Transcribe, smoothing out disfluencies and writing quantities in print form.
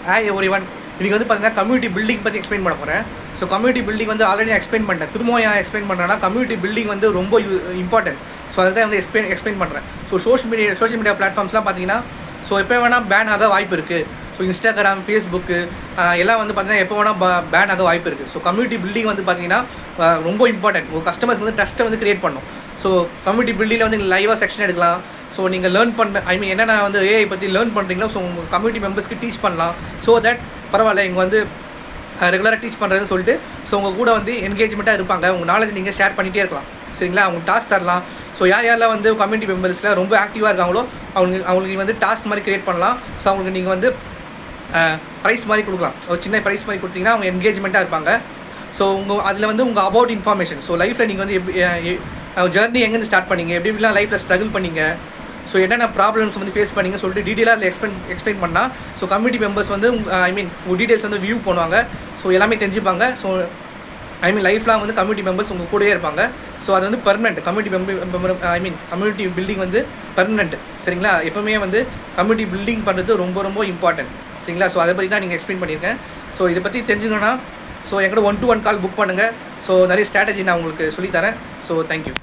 Hi everyone. இன்றைக்கி வந்து பார்த்தீங்கன்னா கம்யூனிட்டி பில்டிங் பற்றி எக்ஸ்பிளைன் பண்ண போகிறேன். ஸோ கம்யூனிட்டி பில்டிங் வந்து ஆல்ரெடி எக்ஸ்பிளைன் பண்ணிட்டேன். திரும்பவும் ஏன் எக்ஸ்பிளைன் பண்ணுறேன்னா, கம்யூனிட்டி பில்டிங் வந்து ரொம்ப இம்பார்ட்டன்ட். ஸோ அதை தான் வந்து எக்ஸ்பிளைன் பண்ணுறேன். ஸோ சோஷியல் மீடியா பிளாட்ஃபார்ம்ஸ்லாம் பார்த்தீங்கன்னா, ஸோ எப்போ வேணால் பேன் ஆக வாய்ப்பு இருக்குது. ஸோ இன்ஸ்டாகிராம், ஃபேஸ்புக்கு எல்லாம் வந்து பார்த்தீங்கன்னா எப்போ வேணால் பேன் ஆக வாய்ப்பு இருக்குது. ஸோ கம்யூனிட்டி பில்டிங் வந்து பார்த்தீங்கன்னா ரொம்ப இம்பார்ட்டன்ட். உங்கள் கஸ்டமர்ஸ் வந்து ட்ரஸ்ட்டை வந்து கிரியேட் பண்ணணும். ஸோ கம்யூனிட்டி பில்டிங்கில் வந்து நீங்கள் லைவாக செக்ஷன் எடுக்கலாம். ஸோ நீங்கள் லேர்ன் பண்ண என்னென்ன வந்து ஏஐ பற்றி லேர்ன் பண்ணுறீங்களோ, ஸோ உங்கள் கம்யூனிட்டி மெம்பர்ஸ்க்கு டீச் பண்ணலாம். ஸோ தட் பரவாயில்ல, இங்கே வந்து ரெகுலராக டீச் பண்ணுறதுன்னு சொல்லிட்டு ஸோ உங்கள் கூட வந்து என்கேஜ்மெண்ட்டாக இருப்பாங்க. உங்கள் நாலேஜ் நீங்கள் ஷேர் பண்ணிகிட்டே இருக்கலாம். சரிங்களா? அவங்க டாஸ்க் தரலாம். ஸோ யாரெல்லாம் வந்து கம்யூனிட்டி மெம்பர்ஸில் ரொம்ப ஆக்டிவாக இருக்காங்களோ அவங்களுக்கு வந்து டாஸ்க் மாதிரி கிரியேட் பண்ணலாம். ஸோ அவங்களுக்கு நீங்கள் வந்து ப்ரைஸ் மாதிரி கொடுக்கலாம். ஒரு சின்ன ப்ரைஸ் மாதிரி கொடுத்தீங்கன்னா அவங்க என்கேஜ்மெண்ட்டாக இருப்பாங்க. ஸோ அதில் வந்து உங்கள் அபவுட் இன்ஃபர்மேஷன், ஸோ லைஃப்பில் நீங்கள் வந்து ஜர்னி எங்கேருந்து ஸ்டார்ட் பண்ணிங்க, எப்படிலாம் லைஃப்பில் ஸ்ட்ரகிள் பண்ணிங்க, ஸோ என்னென்ன ப்ராப்ளம்ஸ் வந்து ஃபேஸ் பண்ணிங்க சொல்லிட்டு டீட்டெயிலாக அதில் எக்ஸ்பிளைன் பண்ணால் ஸோ கம்யூனிட்டி மெம்பர்ஸ் வந்து உங்கள் டீட்டெயில்ஸ் வந்து வியூ பண்ணுவாங்க. ஸோ எல்லாமே தெரிஞ்சுப்பாங்க. ஸோ லைஃப்லாம் வந்து கம்யூனிட்டி மெம்பர்ஸ் உங்கள் கூடவே இருப்பாங்க. ஸோ அது வந்து பெர்மனெண்ட். கம்யூனிட்டி பில்டிங் வந்து பெர்மனெண்ட். சரிங்களா? எப்போவுமே வந்து கம்யூனிட்டி பில்டிங் பண்ணுறது ரொம்ப ரொம்ப இம்பார்ட்டன்ட். சரிங்களா? ஸோ அதை பற்றி தான் நீங்கள் எக்ஸ்பிளைன் பண்ணியிருக்கேன். ஸோ இதை பற்றி தெரிஞ்சுக்கணுன்னா ஸோ என்கிட்ட 1-to-1 கால் புக் பண்ணுங்கள். ஸோ நிறைய ஸ்ட்ராட்டஜி நான் உங்களுக்கு சொல்லித்தரேன். So thank you.